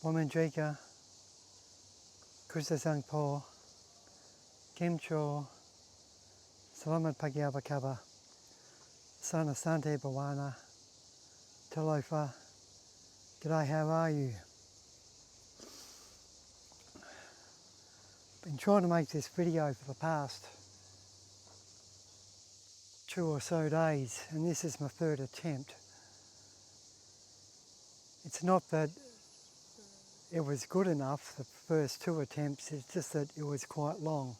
Womanjika, Kusasangpo, Kimcho, Salamat Pagyabakaba, Sana Sante Bawana, Talofa, G'day, how are you? Been trying to make this video for the past 2 or so days, and this is my third attempt. It's not that it was good enough, the first 2 attempts, it's just that it was quite long.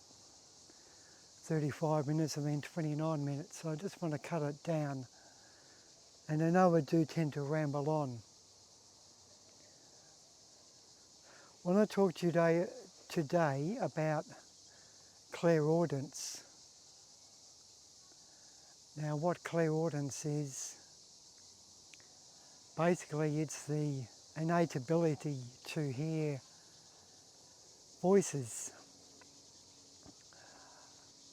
35 minutes and then 29 minutes, so I just want to cut it down. And I know I do tend to ramble on. I want to talk to you today about clairaudience. Now what clairaudience is, basically it's the innate ability to hear voices,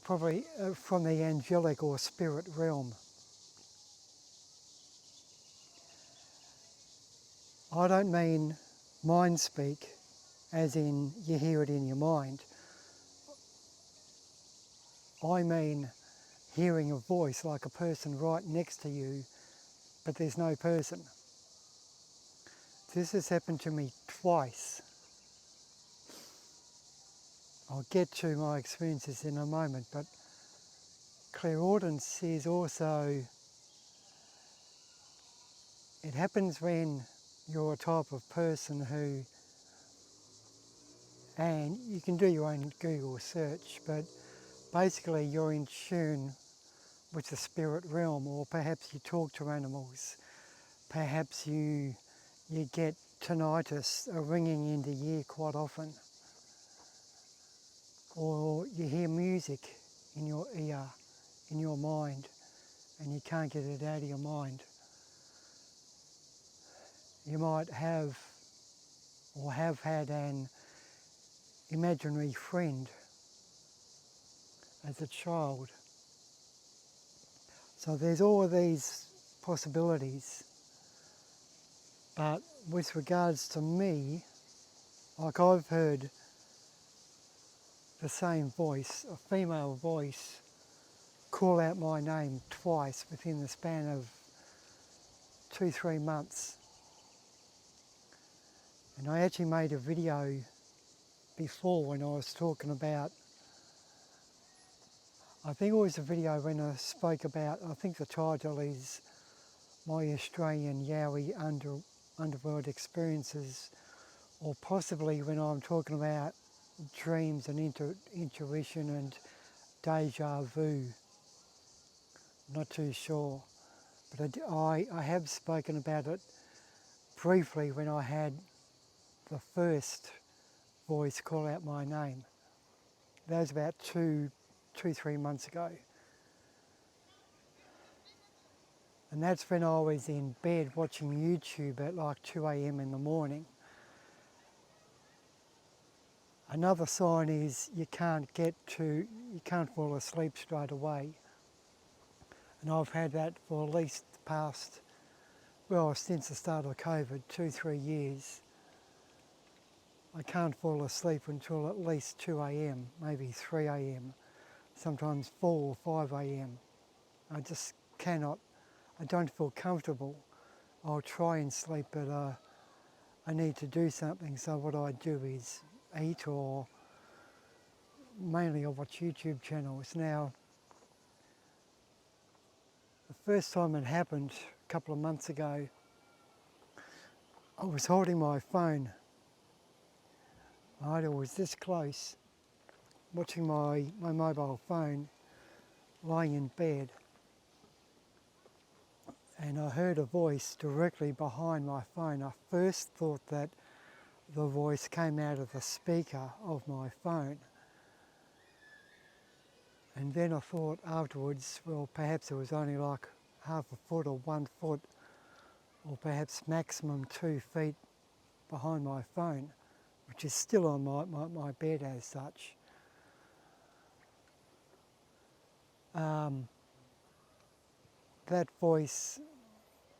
probably from the angelic or spirit realm. I don't mean mind speak, as in you hear it in your mind. I mean hearing a voice like a person right next to you, but there's no person. This has happened to me twice. I'll get to my experiences in a moment, but clairaudience is also, it happens when you're a type of person who, and you can do your own Google search, but basically you're in tune with the spirit realm, or perhaps you talk to animals, perhaps you get tinnitus, a ringing in the ear quite often, or you hear music in your ear, in your mind, and you can't get it out of your mind. You might have or have had an imaginary friend as a child. So there's all of these possibilities, but with regards to me, like I've heard the same voice, a female voice, call out my name twice within the span of 2-3 months. And I actually made a video before when I was talking about, I think it was a video when I spoke about, I think the title is My Australian Yowie Underworld Experiences, or possibly when I'm talking about dreams and intuition and deja vu. Not too sure, but I have spoken about it briefly when I had the first voice call out my name. That was about 2-3 months ago. And that's when I was in bed watching YouTube at like 2 a.m. in the morning. Another sign is you can't fall asleep straight away. And I've had that for at least the past, well, since the start of COVID, 2-3 years. I can't fall asleep until at least 2 a.m, maybe 3 a.m, sometimes 4 or 5 a.m. I just cannot, I don't feel comfortable. I'll try and sleep, but I need to do something, so what I do is eat, or mainly I watch YouTube channels. Now, the first time it happened, a couple of months ago, I was holding my phone. I was this close, watching my mobile phone, lying in bed, and I heard a voice directly behind my phone. I first thought that the voice came out of the speaker of my phone. And then I thought afterwards, well, perhaps it was only like half a foot or 1 foot, or perhaps maximum 2 feet behind my phone, which is still on my bed as such. That voice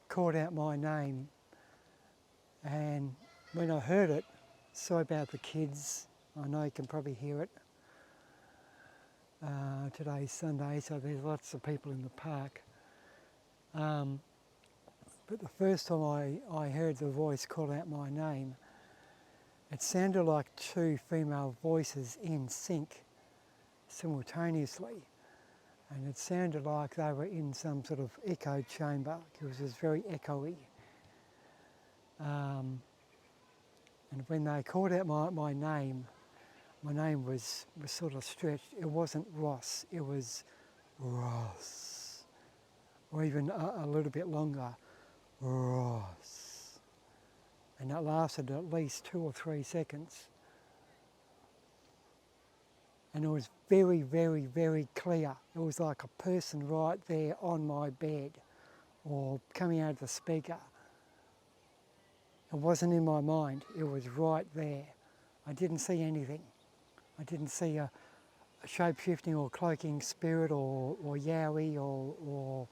called out my name And when I heard it, sorry about the kids, I know you can probably hear it. Today's Sunday, so there's lots of people in the park. But the first time I heard the voice call out my name, it sounded like two female voices in sync simultaneously. And it sounded like they were in some sort of echo chamber. It was just very echoey. And when they called out my name was sort of stretched. It wasn't Ross, it was Ross. Or even a little bit longer, Ross. And that lasted at least 2 or 3 seconds. And it was very, very, very clear. It was like a person right there on my bed or coming out of the speaker. It wasn't in my mind, it was right there. I didn't see anything. I didn't see a shape-shifting or cloaking spirit or Yowie or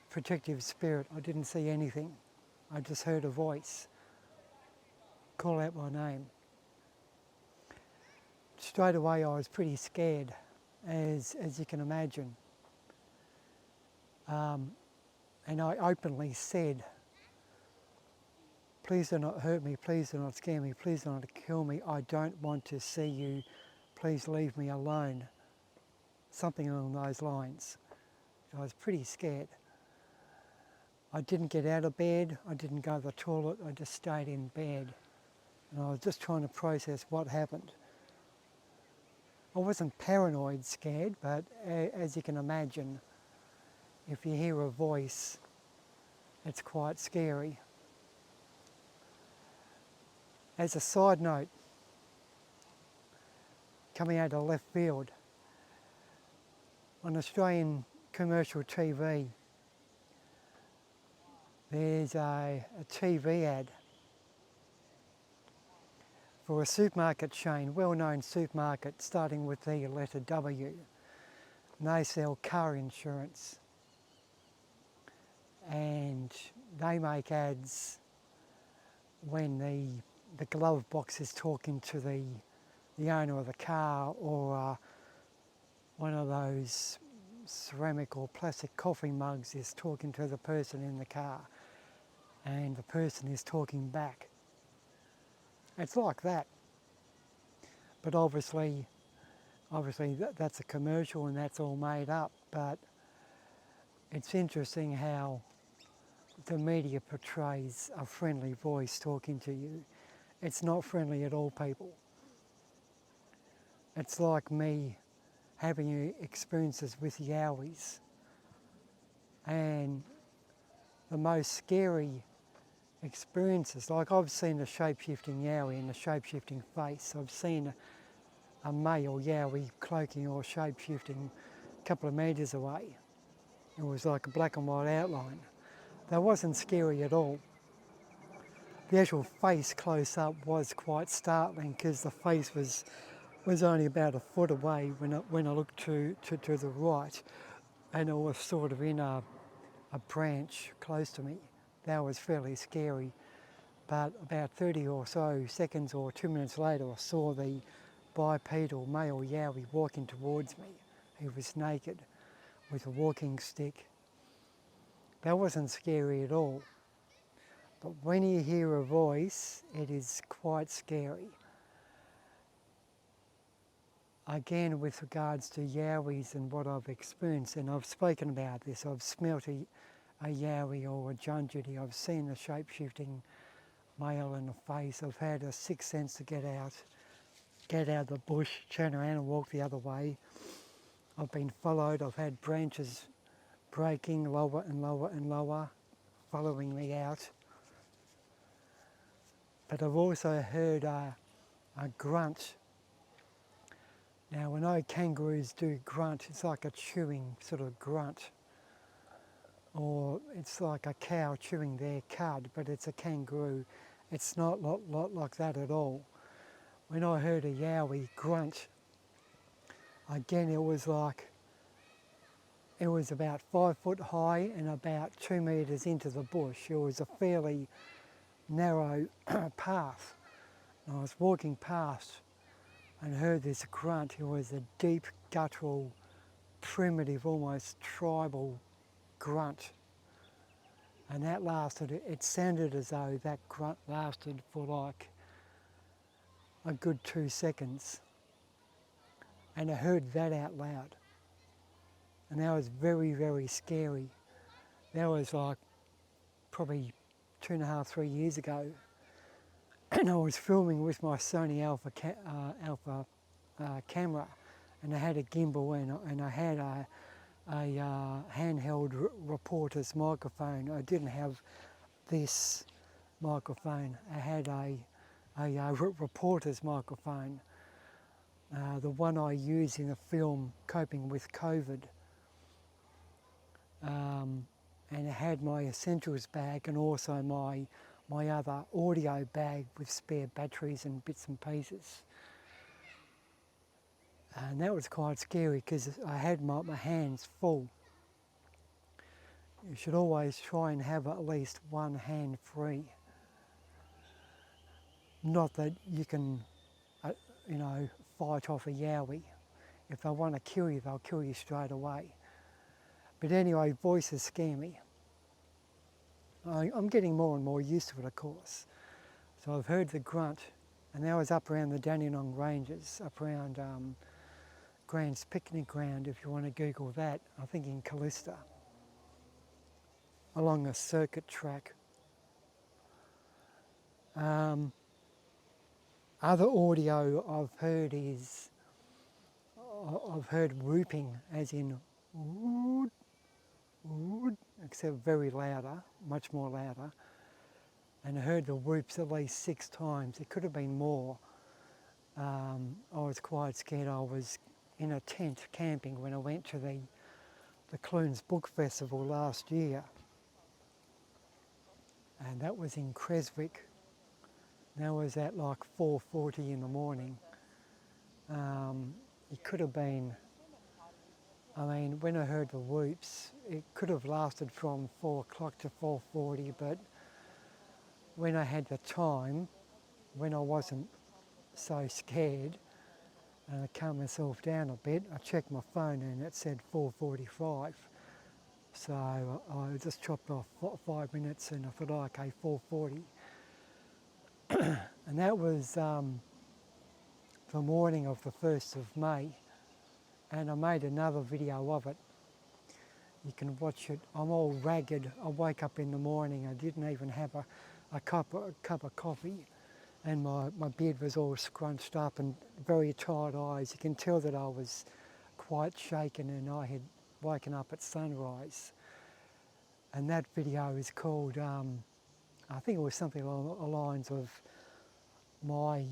protective spirit. I didn't see anything. I just heard a voice call out my name. Straight away I was pretty scared, as you can imagine. And I openly said, please do not hurt me, please do not scare me, please do not kill me, I don't want to see you, please leave me alone. Something along those lines. I was pretty scared. I didn't get out of bed, I didn't go to the toilet, I just stayed in bed. And I was just trying to process what happened. I wasn't paranoid scared, but as you can imagine, if you hear a voice, it's quite scary. As a side note, coming out of left field, on Australian commercial TV, there's a TV ad for a supermarket chain, well-known supermarket starting with the letter W. And they sell car insurance. And they make ads when the glove box is talking to the owner of the car, or one of those ceramic or plastic coffee mugs is talking to the person in the car, and the person is talking back. It's like that. But obviously that's a commercial and that's all made up, but it's interesting how the media portrays a friendly voice talking to you. It's not friendly at all, people. It's like me having experiences with Yowies, and the most scary experiences, like I've seen a shape-shifting Yowie and a shape-shifting face. I've seen a male Yowie cloaking or shape-shifting a couple of metres away. It was like a black and white outline. That wasn't scary at all. The actual face close up was quite startling, because the face was only about a foot away when I looked to the right, and it was sort of in a branch close to me. That was fairly scary. But about 30 or so seconds or 2 minutes later, I saw the bipedal male Yowie walking towards me. He was naked with a walking stick. That wasn't scary at all. But when you hear a voice, it is quite scary. Again, with regards to Yowies and what I've experienced, and I've spoken about this, I've smelt a Yowie or a Junjudy, I've seen a shape-shifting male in the face, I've had a sixth sense to get out of the bush, turn around and walk the other way. I've been followed, I've had branches breaking lower and lower and lower, following me out. But I've also heard a grunt. Now, I know kangaroos do grunt. It's like a chewing sort of grunt, or it's like a cow chewing their cud, but it's a kangaroo. It's not like that at all. When I heard a Yowie grunt, again, it was about 5 foot high and about 2 metres into the bush. It was a fairly narrow path. And I was walking past and heard this grunt. It was a deep, guttural, primitive, almost tribal grunt. And that lasted, it sounded as though that grunt lasted for like a good 2 seconds. And I heard that out loud. And that was very, very scary. That was like probably 2.5, 3 years ago. And I was filming with my Sony Alpha camera, and I had a gimbal and I had a handheld reporter's microphone. I didn't have this microphone. I had a reporter's microphone, the one I use in the film Coping with COVID. And I had my essentials bag and also my other audio bag with spare batteries and bits and pieces. And that was quite scary because I had my hands full. You should always try and have at least one hand free. Not that you can, fight off a yowie. If they want to kill you, they'll kill you straight away. But anyway, voices scare me. I'm getting more and more used to it, of course. So I've heard the grunt, and that was up around the Dandenong Ranges, up around Grant's Picnic Ground, if you want to Google that, I think in Callista, along a circuit track. Other audio I've heard is, I've heard whooping, as in wood, wood, except very louder, much more louder. And I heard the whoops at least 6 times. It could have been more. I was quite scared. I was in a tent camping when I went to the Clunes Book Festival last year. And that was in Creswick. That was at like 4:40 in the morning. It could have been, when I heard the whoops, it could have lasted from 4 o'clock to 4:40, but when I had the time, when I wasn't so scared, and I calmed myself down a bit, I checked my phone and it said 4:45. So I just chopped off 5 minutes and I thought, oh, okay, 4:40. And that was the morning of the 1st of May. And I made another video of it. You can watch it. I'm all ragged. I woke up in the morning. I didn't even have a cup of coffee. And my beard was all scrunched up and very tired eyes. You can tell that I was quite shaken and I had woken up at sunrise. And that video is called, I think it was something along the lines of my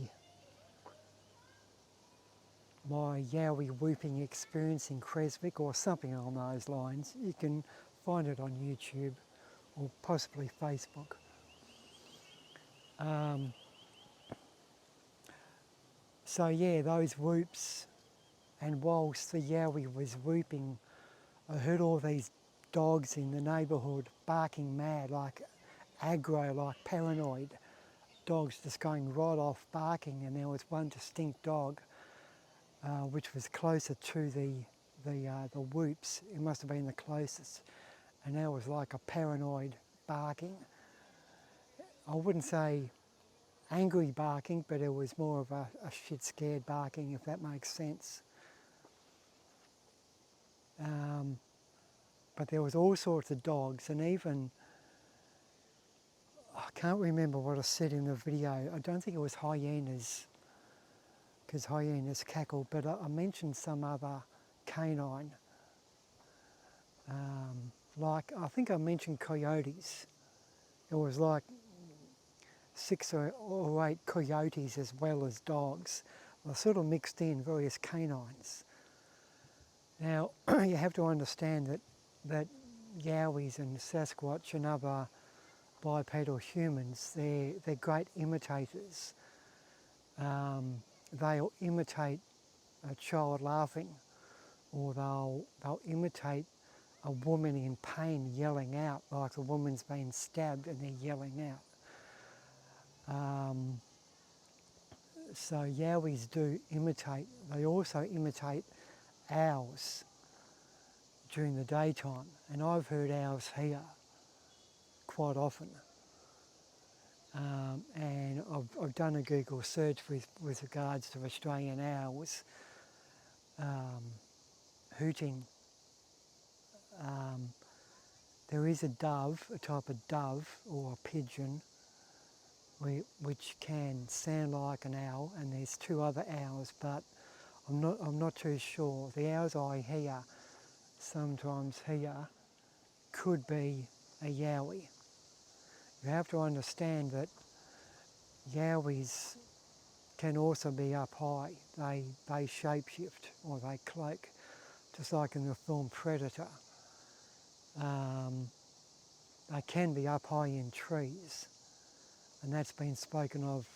yowie whooping experience in Creswick, or something along those lines. You can find it on YouTube or possibly Facebook. So yeah, those whoops, and whilst the yowie was whooping, I heard all these dogs in the neighbourhood barking mad, like aggro, like paranoid. Dogs just going right off barking, and there was one distinct dog which was closer to the whoops. It must have been the closest, and that was like a paranoid barking. I wouldn't say angry barking, but it was more of a shit scared barking, if that makes sense. But there was all sorts of dogs, and even, I can't remember what I said in the video. I don't think it was hyenas, because hyenas cackle, but I mentioned some other canine. Like, I think I mentioned coyotes. It was like 6 or 8 coyotes as well as dogs. They sort of mixed in various canines. Now, you have to understand that yowies and Sasquatch and other bipedal humans, they're great imitators. They'll imitate a child laughing, or they'll imitate a woman in pain yelling out, like the woman's been stabbed and they're yelling out. Um, so yowies do imitate, they also imitate owls during the daytime, and I've heard owls here quite often. And I've done a Google search with regards to Australian owls hooting. There is a dove, a type of dove or a pigeon, which can sound like an owl, and there's two other owls, but I'm not too sure. The owls I hear sometimes here could be a yowie. You have to understand that yowies can also be up high. They shapeshift or they cloak, just like in the film Predator. They can be up high in trees, and that's been spoken of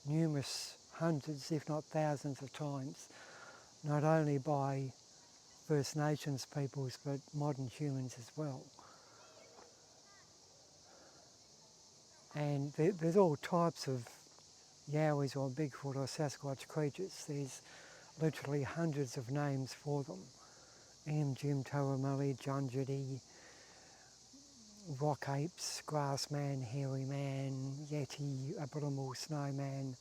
numerous hundreds, if not thousands of times, not only by First Nations peoples but modern humans as well. And there's all types of yowies or Bigfoot or Sasquatch creatures. There's literally hundreds of names for them. Jim, Taramulli, Junjidi, rock apes, grassman, hairy man, yeti, abominable snowman,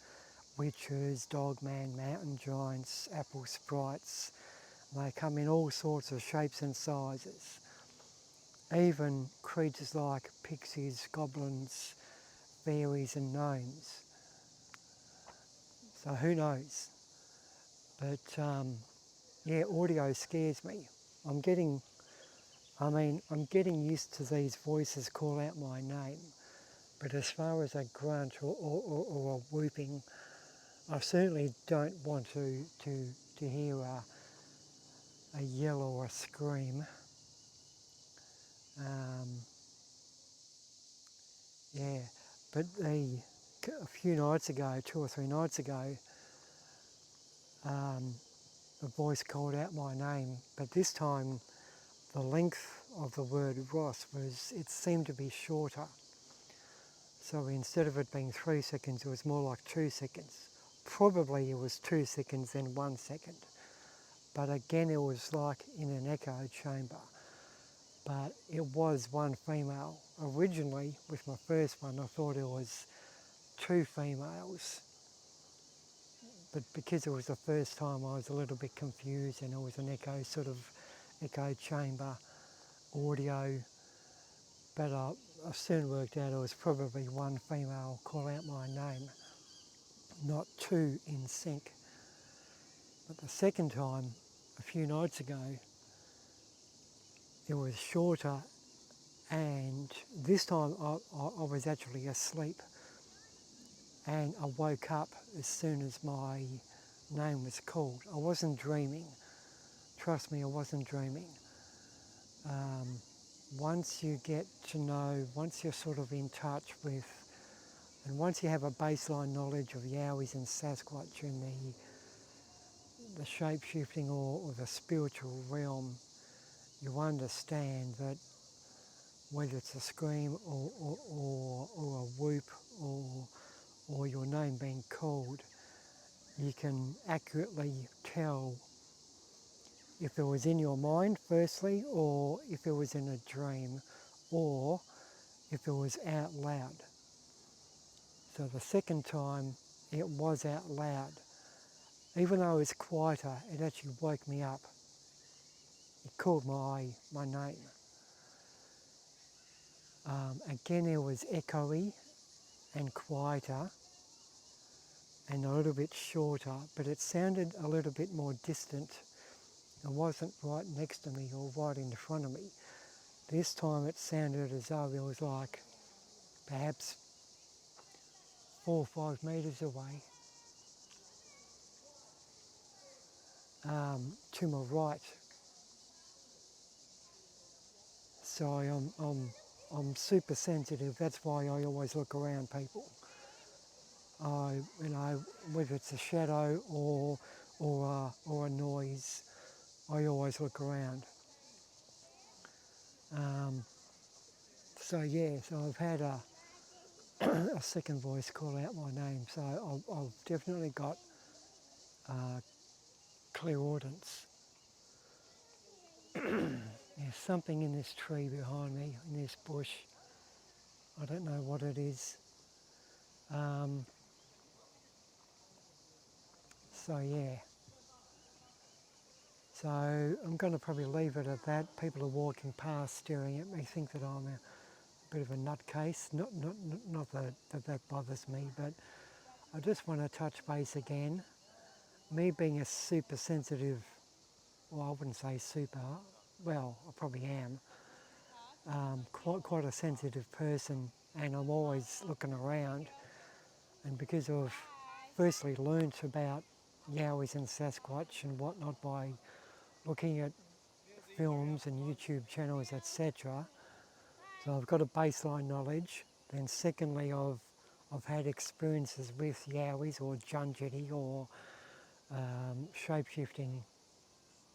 witches, dogman, mountain giants, apple sprites. They come in all sorts of shapes and sizes. Even creatures like pixies, goblins, fairies and gnomes. So who knows? But yeah, audio scares me. I'm getting used to these voices call out my name. But as far as a grunt or a whooping, I certainly don't want to hear a yell or a scream. Yeah, but a few nights ago, 2 or 3 nights ago, a voice called out my name, but this time the length of the word Ross it seemed to be shorter. So instead of it being 3 seconds, it was more like 2 seconds. Probably it was 2 seconds, then 1 second. But again, it was like in an echo chamber. But it was one female. Originally, with my first one, I thought it was 2 females. But because it was the first time, I was a little bit confused, and it was an echo chamber audio. But I soon worked out it was probably one female call out my name, not 2 in sync. But the second time, a few nights ago, it was shorter, and this time I was actually asleep, and I woke up as soon as my name was called. I wasn't dreaming. Trust me, I wasn't dreaming. Once you get to know, once you're sort of in touch with, and once you have a baseline knowledge of Yowies and Sasquatch and the shape-shifting or the spiritual realm, you understand that whether it's a scream or a whoop or your name being called, you can accurately tell if it was in your mind firstly, or if it was in a dream, or if it was out loud. So the second time it was out loud. Even though it was quieter, it actually woke me up. It called my name. Again, it was echoey and quieter and a little bit shorter, but it sounded a little bit more distant. It wasn't right next to me or right in front of me. This time it sounded as though it was like perhaps 4 or 5 metres away to my right. So I'm super sensitive. That's why I always look around people. Whether it's a shadow or a noise, I always look around. So I've had a second voice call out my name. So I've definitely got uh, clairaudience. There's something in this tree behind me, in this bush. I don't know what it is. Um, so yeah. So I'm going to probably leave it at that. People are walking past, staring at me, think that I'm a bit of a nutcase. Not that bothers me, but I just want to touch base again. Me being a super sensitive, well, I wouldn't say super, well, I probably am, quite a sensitive person, and I'm always looking around. And because I've firstly learnt about Yowies and Sasquatch and whatnot by looking at films and YouTube channels, etc. So I've got a baseline knowledge. Then secondly, I've had experiences with Yowies or Junjiti or shape-shifting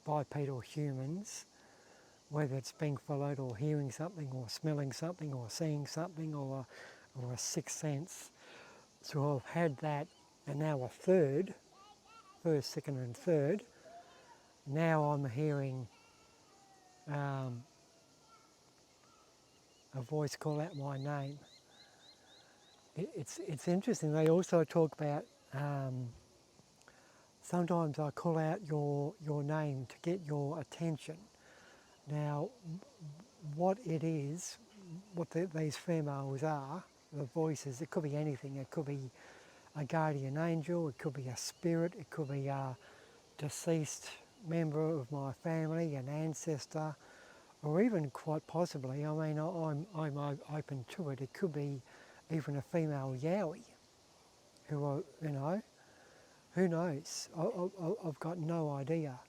bipedal humans, whether it's being followed or hearing something or smelling something or seeing something or a sixth sense. So I've had that, and now a third, first, second and third. Now I'm hearing a voice call out my name. It's interesting. They also talk about sometimes I call out your name to get your attention. Now, what it is, these females are, the voices, it could be anything. It could be a guardian angel, it could be a spirit, it could be a deceased member of my family, an ancestor, or even quite possibly, I mean, I'm open to it. It could be even a female Yowie, who, who knows? I've got no idea.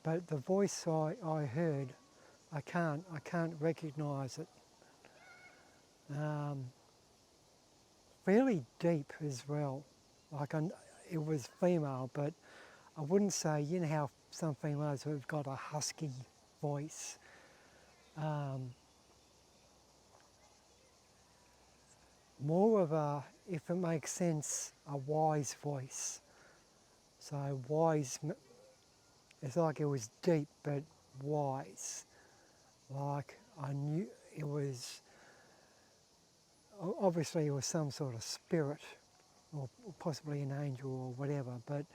But the voice I heard, I can't recognise it. Fairly deep as well. It was female, but I wouldn't say, you know how some females have got a husky voice. More of a, if it makes sense, a wise voice. So wise, it's like it was deep but wise. Like I knew it was, obviously it was some sort of spirit or possibly an angel or whatever, but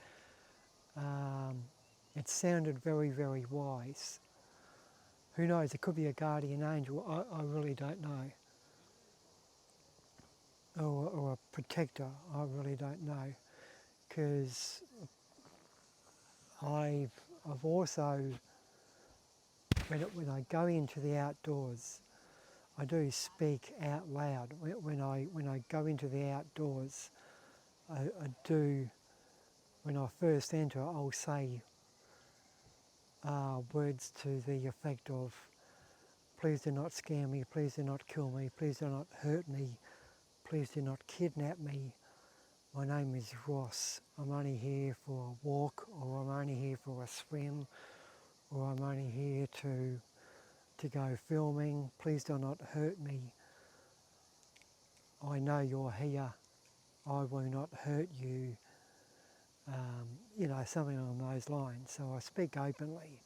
it sounded very, very wise. Who knows, it could be a guardian angel, I really don't know. Or a protector, I really don't know. Because I've also, when I go into the outdoors, I do speak out loud. When I go into the outdoors, I do, when I first enter, I'll say words to the effect of, please do not scare me, please do not kill me, please do not hurt me, please do not kidnap me. My name is Ross. I'm only here for a walk, or I'm only here for a swim, or I'm only here to go filming. Please do not hurt me. I know you're here. I will not hurt you. Something along those lines. So I speak openly.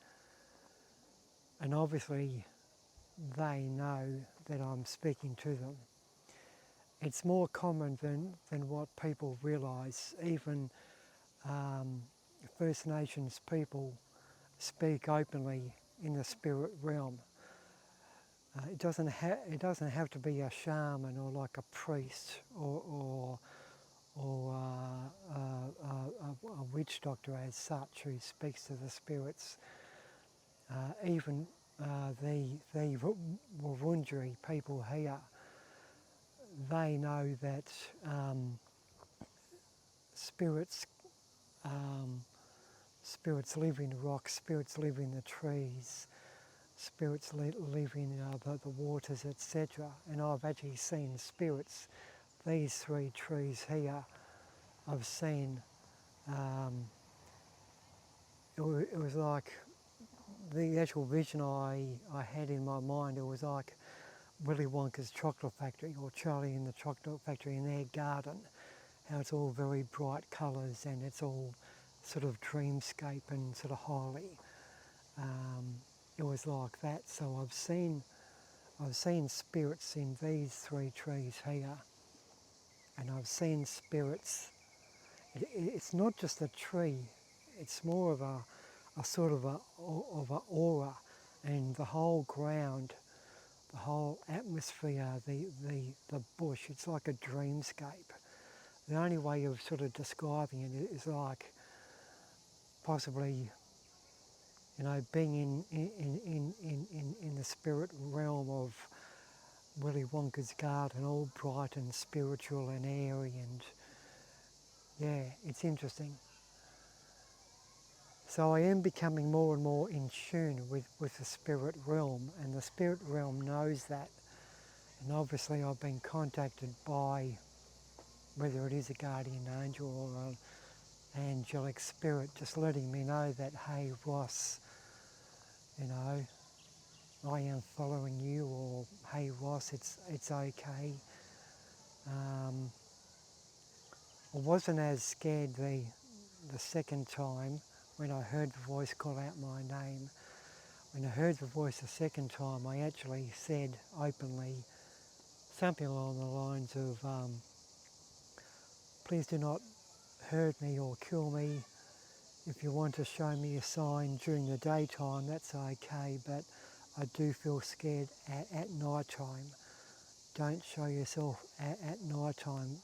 And obviously they know that I'm speaking to them. It's more common than what people realise. Even First Nations people speak openly in the spirit realm. It doesn't have to be a shaman or like a priest or a witch doctor as such who speaks to the spirits. Even the Wurundjeri people here, they know that spirits spirits live in rocks, spirits live in the trees, spirits live in the waters, etc. And I've actually seen spirits. These 3 trees here, I've seen. It was like the actual vision I had in my mind. It was like Willy Wonka's chocolate factory, or Charlie in the chocolate factory, in their garden, how it's all very bright colours and it's all sort of dreamscape and sort of holy. It was like that. So I've seen spirits in these 3 trees here, and I've seen spirits. It's not just a tree; it's more of a sort of a aura, and the whole ground, the whole atmosphere, the bush. It's like a dreamscape. The only way of sort of describing it is like possibly, being in the spirit realm of Willy Wonka's garden, all bright and spiritual and airy, and yeah, it's interesting. So I am becoming more and more in tune with the spirit realm, and the spirit realm knows that. And obviously I've been contacted by, whether it is a guardian angel or an angelic spirit, just letting me know that, hey Ross, I am following you, or hey Ross, it's okay. I wasn't as scared the second time when I heard the voice call out my name. When I heard the voice the second time, I actually said openly something along the lines of, please do not hurt me or kill me. If you want to show me a sign during the daytime, that's okay, but I do feel scared at night time. Don't show yourself at night time,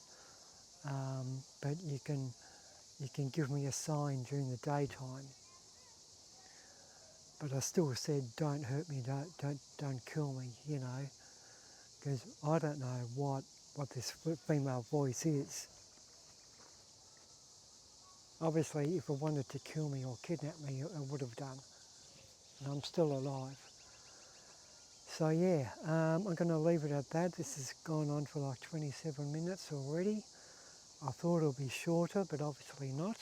but you can give me a sign during the daytime. But I still said, don't hurt me, don't kill me, because I don't know what this female voice is. Obviously, if it wanted to kill me or kidnap me, it would have done. And I'm still alive. So yeah, I'm going to leave it at that. This has gone on for like 27 minutes already. I thought it would be shorter, but obviously not.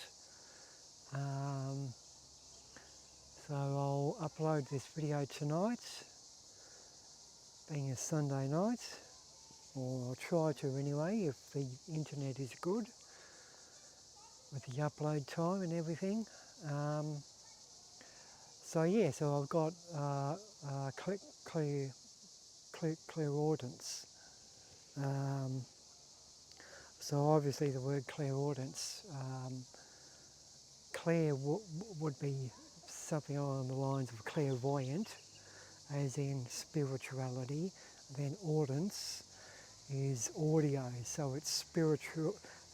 So I'll upload this video tonight, being a Sunday night, or I'll try to anyway, if the internet is good, with the upload time and everything. So yeah, so I've got clairaudience. So obviously the word clairaudience, clair would be something along the lines of clairvoyant, as in spirituality. Then audience is audio, so it's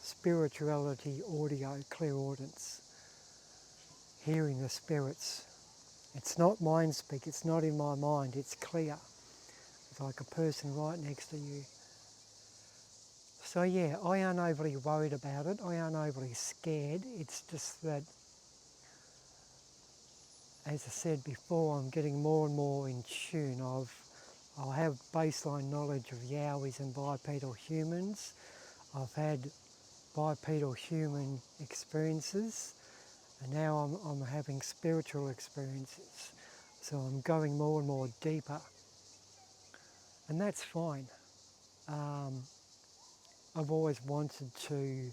spirituality, audio, clairaudience, hearing the spirits. It's not mind speak, it's not in my mind, it's clear. It's like a person right next to you. So yeah, I aren't overly worried about it, I aren't overly scared. It's just that, as I said before, I'm getting more and more in tune. I have baseline knowledge of Yowies and bipedal humans. I've had bipedal human experiences, and now I'm having spiritual experiences. So I'm going more and more deeper, and that's fine. I've always wanted to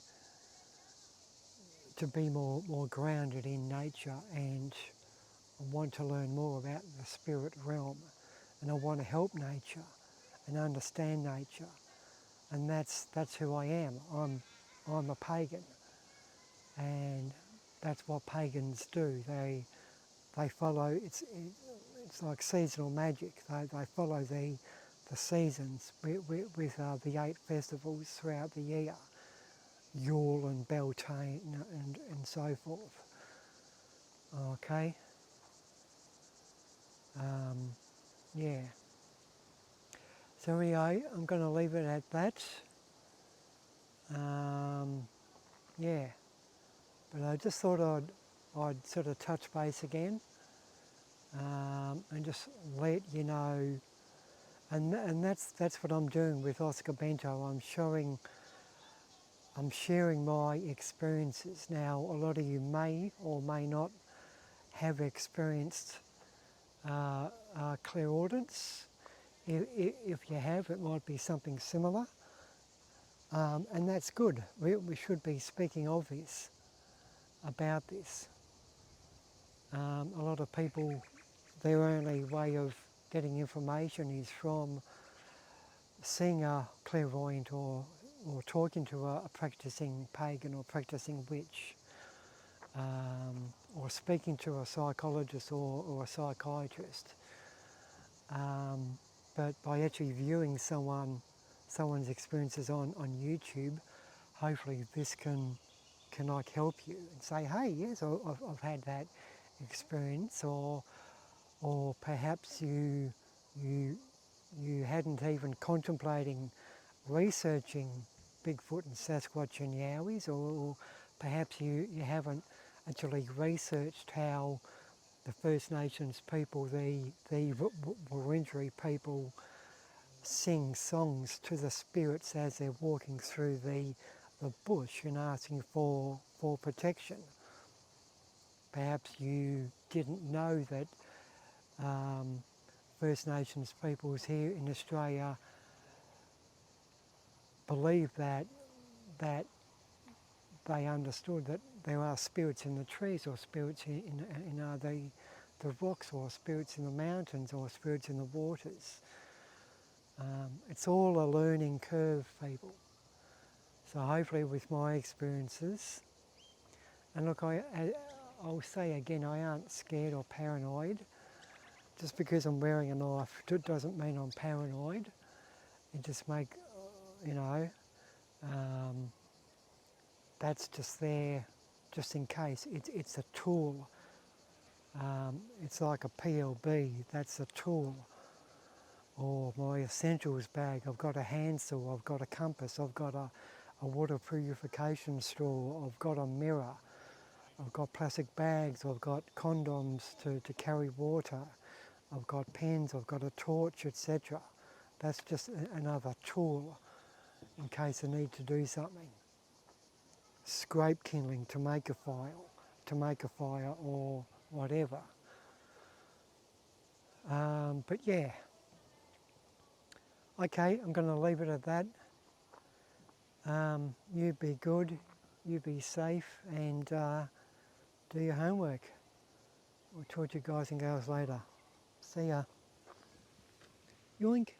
be more grounded in nature, and I want to learn more about the spirit realm, and I want to help nature and understand nature, and that's who I am. I'm a pagan, and that's what pagans do. They follow. It's like seasonal magic. They follow the seasons with the 8 festivals throughout the year, Yule and Beltane and so forth. Okay. Yeah. So anyway, I'm going to leave it at that. Yeah. But I just thought I'd sort of touch base again, and just let you know. And that's what I'm doing with Oscar Bento. I'm sharing my experiences. Now, a lot of you may or may not have experienced clairaudience. If you have, it might be something similar, and that's good. We should be speaking of this, about this. A lot of people, their only way of getting information is from seeing a clairaudience or talking to a practicing pagan or practicing witch, or speaking to a psychologist or a psychiatrist. But by actually viewing someone's experiences on YouTube, hopefully this can like help you and say, hey, yes, I've had that experience, or perhaps you hadn't even contemplating researching Bigfoot and Sasquatch and Yowies, or perhaps you haven't actually researched how the First Nations people, the Wurundjeri people, sing songs to the spirits as they're walking through the bush and asking for protection. Perhaps you didn't know that First Nations peoples here in Australia believe that they understood that there are spirits in the trees, or spirits in the rocks, or spirits in the mountains, or spirits in the waters. It's all a learning curve, people. So hopefully with my experiences, and look, I'll say again, I aren't scared or paranoid. Just because I'm wearing a knife doesn't mean I'm paranoid. It just that's just there, just in case. It's a tool. It's like a PLB, that's a tool. Or my essentials bag, I've got a hand saw, I've got a compass, I've got a water purification straw, I've got a mirror, I've got plastic bags, I've got condoms to carry water, I've got pens, I've got a torch, etc. That's just another tool in case I need to do something. Scrape kindling to make a fire or whatever. But yeah, okay, I'm going to leave it at that. You be good, you be safe, and do your homework. We'll talk to you guys and girls later. See ya. Yoink.